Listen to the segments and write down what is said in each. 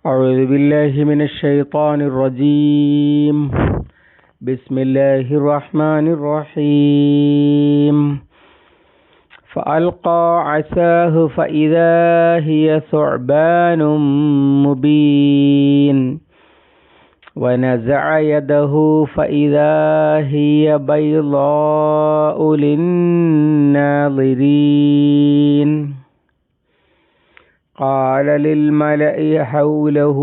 أعوذ بالله من الشيطان الرجيم. بسم الله الرحمن الرحيم. فألقى عصاه فإذا هي ثعبان مبين ونزع يده فإذا هي بيضاء للناظرين. قال للملأ حوله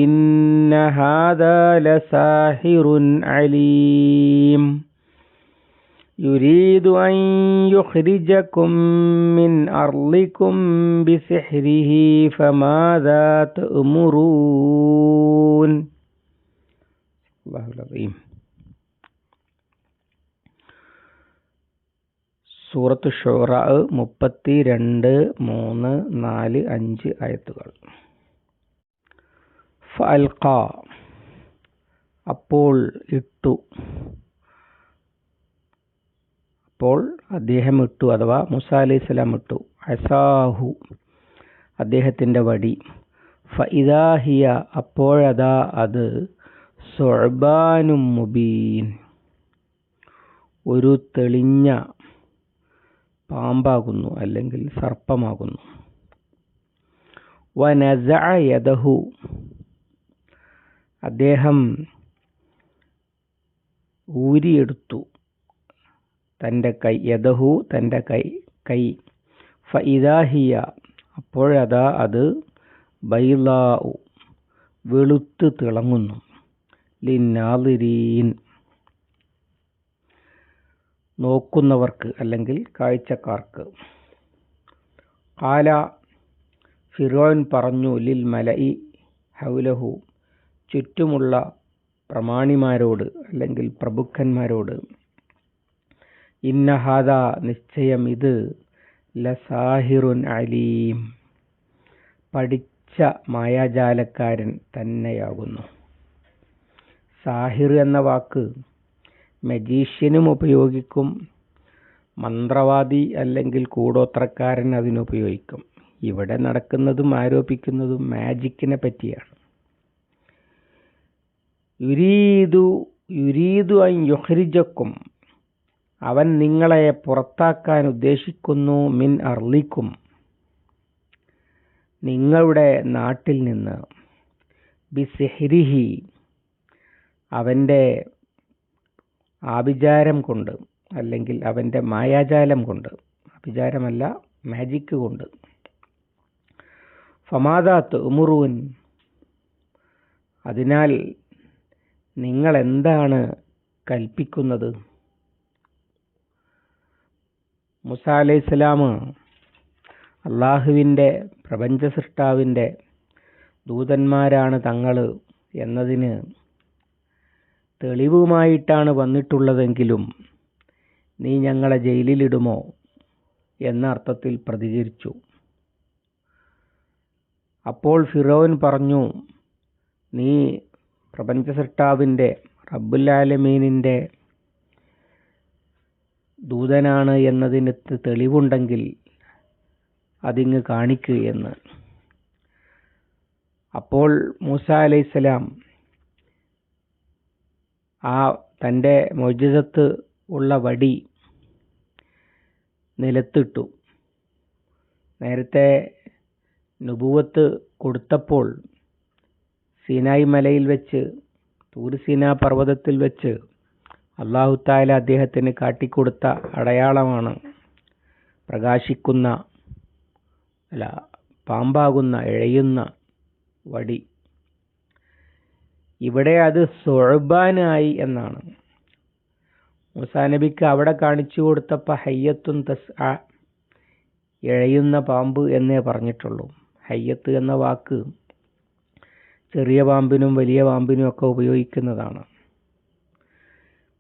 إن هذا لساحر عليم يريد أن يخرجكم من أرضكم بسحره فماذا تأمرون. الله العظيم. സൂറത്ത് ഷുറാ 32, 3, 4, 5 ആയത്തുകൾ. ഫഅൽഖ അപ്പോൾ ഇട്ടു, അപ്പോൾ അദ്ദേഹം ഇട്ടു അഥവാ മൂസാ അലൈഹിസ്സലാം ഇട്ടു. അസാഹു അദ്ദേഹത്തിൻ്റെ വടി. ഫഇദാ ഹിയ അപ്പോഴതാ അത് സുഅ്ബാനും മുബീൻ ഒരു തെളിഞ്ഞ പാമ്പാകുന്നു അല്ലെങ്കിൽ സർപ്പമാകുന്നു. വനസഅ യദഹു അദ്ദേഹം ഊരിയെടുത്തു തൻ്റെ കൈ, യദഹു തൻ്റെ കൈ. ഫഇദാ ഹിയ അപ്പോഴതാ അത് ബൈളാഉ വെളുത്ത് തിളങ്ങുന്നു. ലിന്നാളിരീൻ നോക്കുന്നവർക്ക് അല്ലെങ്കിൽ കാഴ്ചക്കാർക്ക്. ഖാല ഫിർഔൻ പറഞ്ഞു, ലിൽ മലഇ ഹൗലഹു ചുറ്റുമുള്ള പ്രമാണിമാരോട് അല്ലെങ്കിൽ പ്രഭുക്കന്മാരോട്, ഇന്ന ഹാദാ നിശ്ചയം ഇത് ലസാഹിറുൻ അലീം പഠിച്ച മായാജാലക്കാരൻ തന്നെയാകുന്നു. സാഹിർ എന്ന വാക്ക് മജീഷ്യനും ഉപയോഗിക്കും, മന്ത്രവാദി അല്ലെങ്കിൽ കൂടോത്രക്കാരൻ അതിനുപയോഗിക്കും. ഇവിടെ നടക്കുന്നതും ആരോപിക്കുന്നതും മാജിക്കിനെ പറ്റിയാണ്. യുരീദു അൻ യുഖ്രിജക്കും അവൻ നിങ്ങളെ പുറത്താക്കാൻ ഉദ്ദേശിക്കുന്നു, മിൻ അർളിക്കും നിങ്ങളുടെ നാട്ടിൽ നിന്ന്, ബിസിഹ്രിഹി അവൻ്റെ ആഭിചാരം കൊണ്ട് അല്ലെങ്കിൽ അവൻ്റെ മായാജാലം കൊണ്ട്, അഭിചാരമല്ല മാജിക്ക് കൊണ്ട്. ഫമാദാ തുഅ്മുറൂൻ അതിനാൽ നിങ്ങൾ എന്താണ് കൽപ്പിക്കുന്നത്? മൂസാ അലൈഹിസ്സലാം അള്ളാഹുവിൻ്റെ പ്രപഞ്ച സൃഷ്ടാവിൻ്റെ ദൂതന്മാരാണ് തങ്ങൾ എന്നതിന് തെളിവുമായിട്ടാണ് വന്നിട്ടുള്ളതെങ്കിലും നീ ഞങ്ങളെ ജയിലിലിടുമോ എന്ന അർത്ഥത്തിൽ പ്രതികരിച്ചു. അപ്പോൾ ഫിറൗൻ പറഞ്ഞു, നീ പ്രപഞ്ച സൃഷ്ടാവിൻ്റെ റബ്ബുൽ ആലമീനിൻ്റെ ദൂതനാണ് എന്നതിന് തെളിവുണ്ടെങ്കിൽ അതിങ്ങ് കാണിക്ക് എന്ന്. അപ്പോൾ മൂസാ അലൈഹിസ്സലാം ആ തൻ്റെ മുഅ്ജിസത്ത് ഉള്ള വടി നിലത്തിട്ടു. നേരത്തെ നുബുവത്ത് കൊടുത്തപ്പോൾ സീനായി മലയിൽ വെച്ച്, തൂർ സീനാ പർവ്വതത്തിൽ വെച്ച് അല്ലാഹു തആല അദ്ദേഹത്തിന് കാട്ടിക്കൊടുത്ത അടയാളമാണ് പ്രകാശിക്കുന്ന പാമ്പാകുന്ന ഇഴയുന്ന വടി. ഇവിടെ അത് സുഅ്ബാനായി എന്നാണ്. മൂസാ നബിക്ക് അവിടെ കാണിച്ചു കൊടുത്തപ്പോൾ ഹയ്യത്തുൻ തസ്അ ഇഴയുന്ന പാമ്പ് എന്നേ പറഞ്ഞിട്ടുള്ളൂ. ഹയ്യത്ത് എന്ന വാക്ക് ചെറിയ പാമ്പിനും വലിയ പാമ്പിനും ഒക്കെ ഉപയോഗിക്കുന്നതാണ്.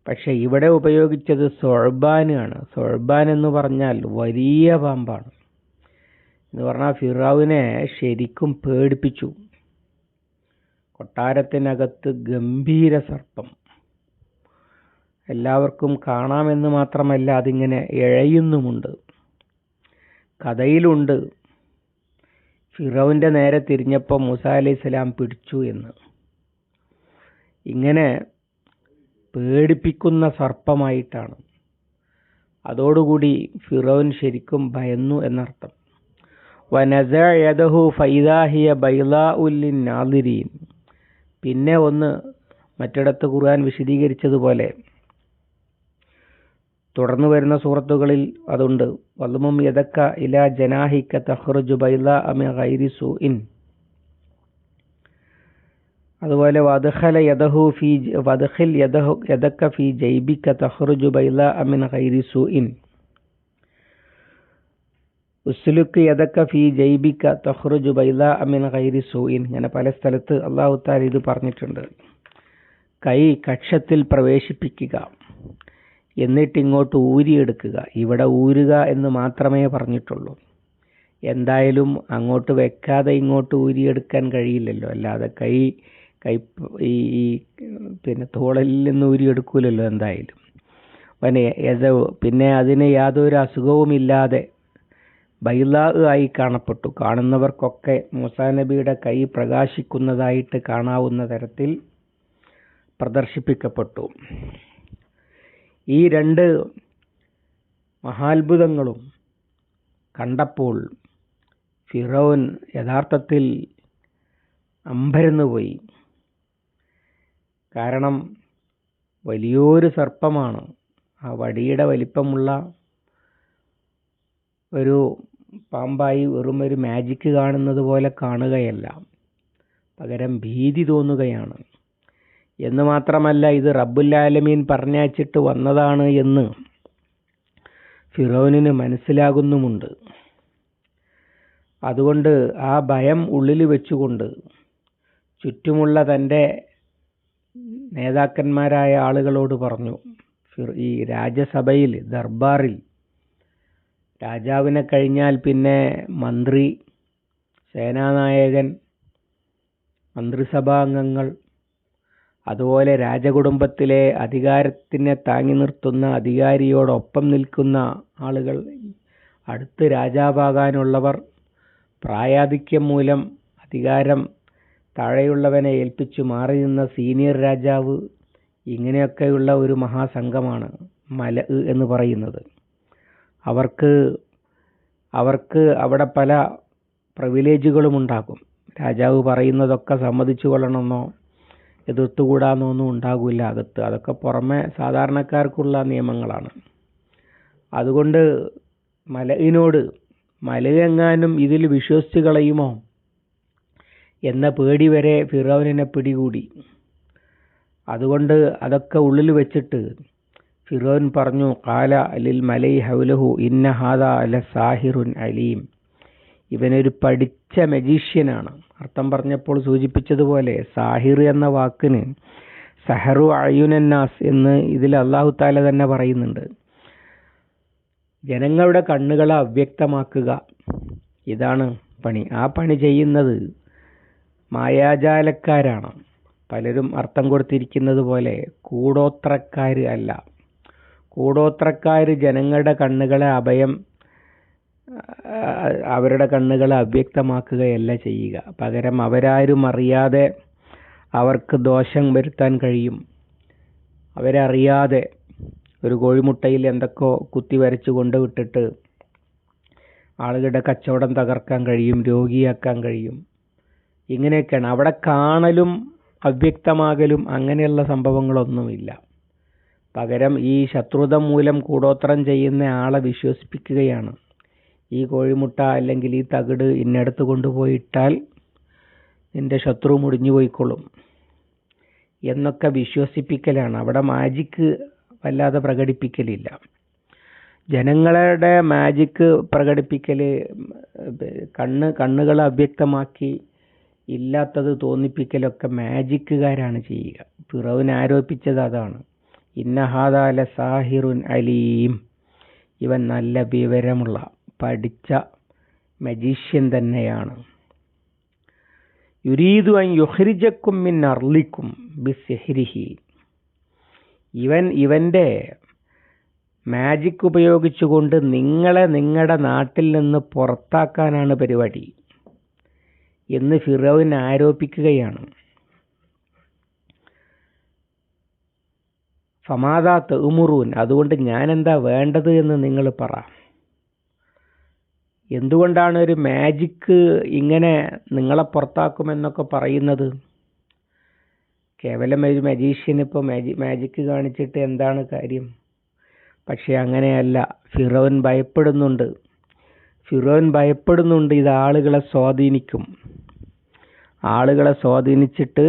പക്ഷെ ഇവിടെ ഉപയോഗിച്ചത് സുഅ്ബാനാണ്. സുഅ്ബാൻ എന്ന് പറഞ്ഞാൽ വലിയ പാമ്പാണ് എന്ന് പറഞ്ഞാൽ ഫിറൗനെ ശരിക്കും പേടിപ്പിച്ചു. കൊട്ടാരത്തിനകത്ത് ഗംഭീര സർപ്പം, എല്ലാവർക്കും കാണാമെന്ന് മാത്രമല്ല അതിങ്ങനെ ഇഴയുന്നുമുണ്ട്. കഥയിലുണ്ട് ഫിറൗന്റെ നേരെ തിരിഞ്ഞപ്പോൾ മൂസാ അലൈഹിസ്സലാം പിടിച്ചു എന്ന്. ഇങ്ങനെ പേടിപ്പിക്കുന്ന സർപ്പമായിട്ടാണ്. അതോടുകൂടി ഫിറൗൻ ശരിക്കും ഭയന്നു എന്നർത്ഥം. വനസഅ യദഹു ഫഇദാ ഹിയ ബൈളാഉ ലിന്നാദിരീൻ. പിന്നെ ഒന്ന് മറ്റിടത്ത് ഖുർആൻ വിശദീകരിച്ചതുപോലെ തുടർന്നു വരുന്ന സൂറത്തുകളിൽ അതുണ്ട്. വൽമും യദക്ക ഇലാ ജനാഹിക തഖ്റുജു ബൈളാഅ മിൻ ഗൈരി സൂഇൻ. അതുപോലെ വദ്ഖിൽ യദക ഫീ ജൈബിക തഖ്റുജു ബൈളാഅ മിൻ ഗൈരി സൂഇൻ. ഉസ്ലുക് യദക ഫീ ജൈബിക തഖ്റുജു ബൈളാഅ മിൻ ഗൈരി സൂഇൻ. അങ്ങനെ പല സ്ഥലത്ത് അല്ലാഹു തആല ഇത് പറഞ്ഞിട്ടുണ്ട്. കൈ കക്ഷത്തിൽ പ്രവേശിപ്പിക്കുക, എന്നിട്ട് ഇങ്ങോട്ട് ഊരിയെടുക്കുക. ഇവിടെ ഊരുക എന്ന് മാത്രമേ പറഞ്ഞിട്ടുള്ളൂ. എന്തായാലും അങ്ങോട്ട് വെക്കാതെ ഇങ്ങോട്ട് ഊരിയെടുക്കാൻ കഴിയില്ലല്ലോ. അല്ലാതെ കൈ പിന്നെ തോളിൽ നിന്ന് ഊരിയെടുക്കൂലല്ലോ എന്തായാലും. പിന്നെ അതിന് യാതൊരു അസുഖവുമില്ലാതെ ബൈളാ ആയി കാണപ്പെട്ടു. കാണുന്നവർക്കൊക്കെ മൂസാ നബിയുടെ കൈ പ്രകാശിക്കുന്നതായിട്ട് കാണാവുന്ന തരത്തിൽ പ്രദർശിപ്പിക്കപ്പെട്ടു. ഈ രണ്ട് മഹാത്ഭുതങ്ങളും കണ്ടപ്പോൾ ഫിറൗൻ യഥാർത്ഥത്തിൽ അമ്പരന്നുപോയി. കാരണം വലിയൊരു സർപ്പമാണ്. ആ വടിയുടെ വലിപ്പമുള്ള ഒരു പാമ്പായി വെറും ഒരു മാജിക് കാണുന്നത് പോലെ കാണുകയല്ല, പകരം ഭീതി തോന്നുകയാണ്. എന്ന് മാത്രമല്ല, ഇത് റബ്ബുൽ ആലമീൻ പറഞ്ഞയച്ചിട്ട് വന്നതാണ് എന്ന് ഫിറൗനിന് മനസ്സിലാകുന്നുമുണ്ട്. അതുകൊണ്ട് ആ ഭയം ഉള്ളിൽ വെച്ചുകൊണ്ട് ചുറ്റുമുള്ള തൻ്റെ നേതാക്കന്മാരായ ആളുകളോട് പറഞ്ഞു. ഈ രാജസഭയിൽ, ദർബാറിൽ രാജാവിനെ കഴിഞ്ഞാൽ പിന്നെ മന്ത്രി, സേനാനായകൻ, മന്ത്രിസഭാ അംഗങ്ങൾ, അതുപോലെ രാജകുടുംബത്തിലെ അധികാരത്തിനെ താങ്ങി നിർത്തുന്ന അധികാരിയോടൊപ്പം നിൽക്കുന്ന ആളുകൾ, അടുത്ത് രാജാവാകാനുള്ളവർ, പ്രായാധിക്യം മൂലം അധികാരം താഴെയുള്ളവനെ ഏൽപ്പിച്ചു മാറി നിന്ന സീനിയർ രാജാവ്, ഇങ്ങനെയൊക്കെയുള്ള ഒരു മഹാസംഘമാണ് മലഅ് എന്ന് പറയുന്നത്. അവർക്ക് അവിടെ പല പ്രിവിലേജുകളും ഉണ്ടാകും. രാജാവ് പറയുന്നതൊക്കെ സമ്മതിച്ചു കൊള്ളണമെന്നോ എതിർത്തുകൂടാന്നോ ഒന്നും ഉണ്ടാകില്ല അകത്ത്. അതൊക്കെ പുറമെ സാധാരണക്കാർക്കുള്ള നിയമങ്ങളാണ്. അതുകൊണ്ട് മലഇനോട്, മലയെങ്ങാനും ഇതിൽ വിശ്വസിച്ച് കളയുമോ എന്ന പേടി വരെ ഫിറൗനിനെ പിടികൂടി. അതുകൊണ്ട് അതൊക്കെ ഉള്ളിൽ വെച്ചിട്ട് ഫിറൗൻ പറഞ്ഞു, ഖാല ലിൽ മലൈ ഹൗലഹു ഇന്ന ഹാദാ ലസാഹിറുൻ അലീം. ഇവനൊരു പഠിച്ച മജീഷ്യനാണ്. അർത്ഥം പറഞ്ഞപ്പോൾ സൂചിപ്പിച്ചതുപോലെ സാഹിർ എന്ന വാക്കിന് സഹറു അയുനന്നാസ് എന്ന് ഇതിൽ അല്ലാഹു തആല തന്നെ പറയുന്നുണ്ട്. ജനങ്ങളുടെ കണ്ണുകളെ അവ്യക്തമാക്കുക, ഇതാണ് പണി. ആ പണി ചെയ്യുന്നത് മായാജാലക്കാരാണ്. പലരും അർത്ഥം കൊടുത്തിരിക്കുന്നത് പോലെ കൂടോത്രക്കാർ അല്ല. കൂടോത്രക്കാർ ജനങ്ങളുടെ കണ്ണുകളെ അവരുടെ കണ്ണുകളെ അവ്യക്തമാക്കുകയല്ല ചെയ്യുക. പകരം അവരാരും അറിയാതെ അവർക്ക് ദോഷം വരുത്താൻ കഴിയും. അവരറിയാതെ ഒരു കോഴിമുട്ടയിൽ എന്തൊക്കെയോ കുത്തി വരച്ചു കൊണ്ടുവിട്ടിട്ട് ആളുകളുടെ കച്ചവടം തകർക്കാൻ കഴിയും, രോഗിയാക്കാൻ കഴിയും. ഇങ്ങനെയൊക്കെയാണ്. അവിടെ കാണലും അവ്യക്തമാകലും അങ്ങനെയുള്ള സംഭവങ്ങളൊന്നുമില്ല. പകരം ഈ ശത്രുത മൂലം കൂടോത്രം ചെയ്യുന്ന ആളെ വിശ്വസിപ്പിക്കുകയാണ്. ഈ കോഴിമുട്ട അല്ലെങ്കിൽ ഈ തകിട് ഇന്നടത്ത് കൊണ്ടുപോയിട്ടാൽ നിന്റെ ശത്രു മുടിഞ്ഞു പോയിക്കൊള്ളും എന്നൊക്കെ വിശ്വസിപ്പിക്കലാണ്. അവിടെ മാജിക്ക് വല്ലാതെ പ്രകടിപ്പിക്കലില്ല. ജനങ്ങളുടെ മാജിക്ക് പ്രകടിപ്പിക്കല്, കണ്ണുകളെ അവ്യക്തമാക്കി ഇല്ലാത്തത് തോന്നിപ്പിക്കലൊക്കെ മാജിക്കുകാരാണ് ചെയ്യുക. ഫിറൗൻ ആരോപിച്ചത് അതാണ്. ഇന്ന ഹാദാ ലസാഹിറുൻ അലീം. ഇവൻ നല്ല വിവരമുള്ള പഠിച്ച മജീഷ്യൻ തന്നെയാണ്. യുരീദു അൻ യുഖ്രിജക്കും മിൻ അർളിക്കും ബിസിഹ്രിഹി. ഇവന്റെ മാജിക് ഉപയോഗിച്ചുകൊണ്ട് നിങ്ങളെ നിങ്ങളുടെ നാട്ടിൽ നിന്ന് പുറത്താക്കാനാണ് പരിപാടി. എന്ന് ഫിറൗൻ ആരോപിക്കുകയാണ്. ഫമാദാ തഅ്മുറൂൻ, അതുകൊണ്ട് ഞാനെന്താ വേണ്ടത് എന്ന് നിങ്ങൾ പറ. എന്തുകൊണ്ടാണ് ഒരു മാജിക്ക് ഇങ്ങനെ നിങ്ങളെ പുറത്താക്കുമെന്നൊക്കെ പറയുന്നത്? കേവലം ഒരു മജീഷ്യൻ ഇപ്പോൾ മാജിക്ക് കാണിച്ചിട്ട് എന്താണ് കാര്യം? പക്ഷെ അങ്ങനെയല്ല. ഫിറൗൻ ഭയപ്പെടുന്നുണ്ട് ഇത് ആളുകളെ സ്വാധീനിക്കും. ആളുകളെ സ്വാധീനിച്ചിട്ട്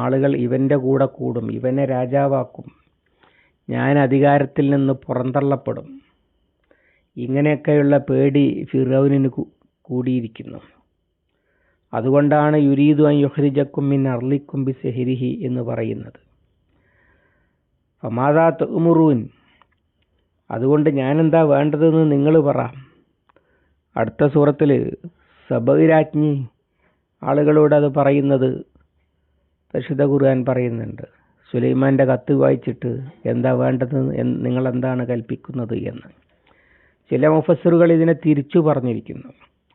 ആളുകൾ ഇവൻ്റെ കൂടെ കൂടും, ഇവനെ രാജാവാക്കും, ഞാൻ അധികാരത്തിൽ നിന്ന് പുറന്തള്ളപ്പെടും. ഇങ്ങനെയൊക്കെയുള്ള പേടി ഫിറൗനിന് കൂടിയിരിക്കുന്നു. അതുകൊണ്ടാണ് യുരീദു അൻ യുഖ്രിജക്കും മിൻ അർളിക്കും ബിസിഹ്രിഹി എന്ന് പറയുന്നത്. ഫമാദാ തഅ്മുറൂൻ, അതുകൊണ്ട് ഞാനെന്താ വേണ്ടതെന്ന് നിങ്ങൾ പറ. അടുത്ത സൂറത്തിൽ സബഅ രാജ്ഞി ആളുകളോട് അത് പറയുന്നത് പരിശുദ്ധ ഖുർആൻ പറയുന്നുണ്ട്. സുലൈമാൻ്റെ കത്ത് വായിച്ചിട്ട് എന്താ വേണ്ടത്, നിങ്ങൾ എന്താണ് കൽപ്പിക്കുന്നത് എന്ന്. ചില മുഫസ്സിറുകൾ ഇതിനെ തിരിച്ചു പറഞ്ഞിരിക്കുന്നു.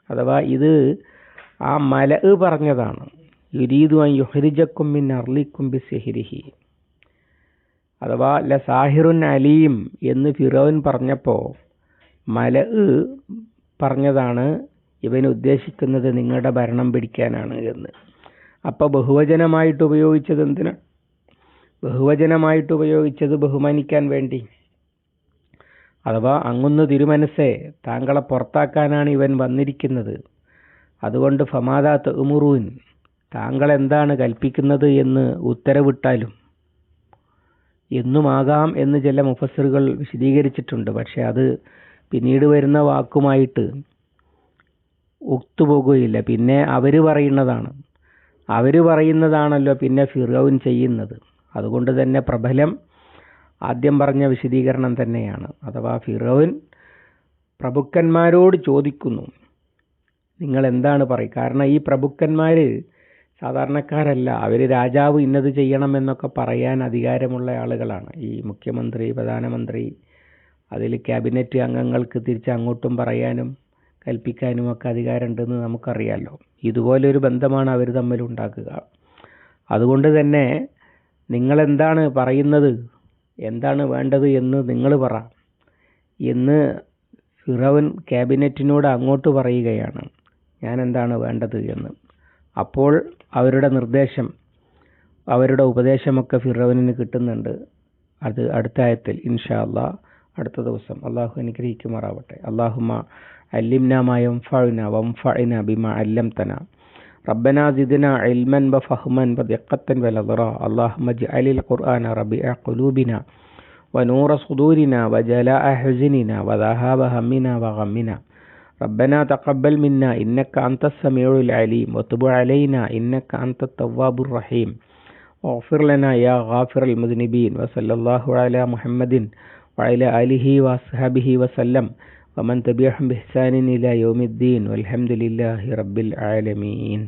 അഥവാ ഇത് ആ മലഅ് പറഞ്ഞതാണ്. യുരീദു അൻ യുഖ്രിജക്കും മിൻ അർളിക്കും ബിസിഹ്രിഹി, അഥവാ ലസാഹിറുൻ അലീം എന്ന് ഫിറൗൻ പറഞ്ഞപ്പോൾ മലഅ് പറഞ്ഞതാണ് ഇവൻ ഉദ്ദേശിക്കുന്നത് നിങ്ങളുടെ ഭരണം പിടിക്കാനാണ് എന്ന്. അപ്പോൾ ബഹുവചനമായിട്ട് ഉപയോഗിച്ചത് എന്തിനാണ്? ബഹുവചനമായിട്ട് ഉപയോഗിച്ചത് ബഹുമാനിക്കാൻ വേണ്ടി. അഥവാ അങ്ങൊന്ന് തിരുമനസ്സേ, താങ്കളെ പുറത്താക്കാനാണ് ഇവൻ വന്നിരിക്കുന്നത്. അതുകൊണ്ട് ഫമാദാ തഅ്മുറൂൻ, താങ്കൾ എന്താണ് കൽപ്പിക്കുന്നത് എന്ന് ഉത്തരവിട്ടാലും എന്നുമാകാം എന്ന് ചില മുഫസ്സിറുകൾ വിശദീകരിച്ചിട്ടുണ്ട്. പക്ഷെ അത് പിന്നീട് വരുന്ന വാക്കുമായിട്ട് ഒത്തുപോകുകയില്ല. പിന്നെ അവർ പറയുന്നതാണല്ലോ പിന്നെ ഫിറൗൻ ചെയ്യുന്നത്. അതുകൊണ്ട് തന്നെ പ്രബലം ആദ്യം പറഞ്ഞ വിശദീകരണം തന്നെയാണ്. അഥവാ ഫിറൗൻ പ്രഭുക്കന്മാരോട് ചോദിക്കുന്നു, നിങ്ങൾ എന്താണ് പറയുക? കാരണം ഈ പ്രഭുക്കന്മാർ സാധാരണക്കാരല്ല. അവർ രാജാവ് ഇന്നത് ചെയ്യണമെന്നൊക്കെ പറയാൻ അധികാരമുള്ള ആളുകളാണ്. ഈ മുഖ്യമന്ത്രി, പ്രധാനമന്ത്രി, അതിൽ ക്യാബിനറ്റ് അംഗങ്ങൾക്ക് തിരിച്ച് അങ്ങോട്ടും പറയാനും കൽപ്പിക്കാനും ഒക്കെ അധികാരമുണ്ടെന്ന് നമുക്കറിയാമല്ലോ. ഇതുപോലൊരു ബന്ധമാണ് അവർ തമ്മിൽ ഉണ്ടാക്കുക. അതുകൊണ്ട് തന്നെ നിങ്ങളെന്താണ് പറയുന്നത്, എന്താണ് വേണ്ടത് എന്ന് നിങ്ങൾ പറ എന്ന് ഫിറൗൻ ക്യാബിനറ്റിനോട് അങ്ങോട്ട് പറയുകയാണ്, ഞാൻ എന്താണ് വേണ്ടത് എന്ന്. അപ്പോൾ അവരുടെ നിർദ്ദേശം, അവരുടെ ഉപദേശമൊക്കെ ഫിറൗനിന് കിട്ടുന്നുണ്ട്. അത് അടുത്ത ആയത്തിൽ ഇൻഷാ അല്ലാഹ് അടുത്ത ദിവസം അള്ളാഹു അനുഗ്രഹിക്കുമാറാവട്ടെ. അല്ലാഹുമ്മ അല്ലിംനാ മാ യൻഫഉനാ വൻഫഅനാ ബിമാ അല്ലംതനാ റബ്ബനാ സിദ്നാ ഇൽമൻ വഫഹ്മൻ വദിഖ്ഖത്തൻ വനദറാ അല്ലാഹുമ്മ ഇജ്അലിൽ ഖുർആന റബീഅ ഖുലൂബിനാ വനൂറ സുദൂരിനാ വജലാഅ ഹുസ്നിനാ വദഹാബ ഹമ്മിനാ വഗമ്മിനാ ربنا تقبل منا إنك أنت السميع العليم وتب علينا إنك أنت التواب الرحيم واغفر لنا يا غافر المذنبين وصلى الله على محمد وعلى آله وصحبه وسلم ومن تبعهم بإحسان إلى يوم الدين والحمد لله رب العالمين.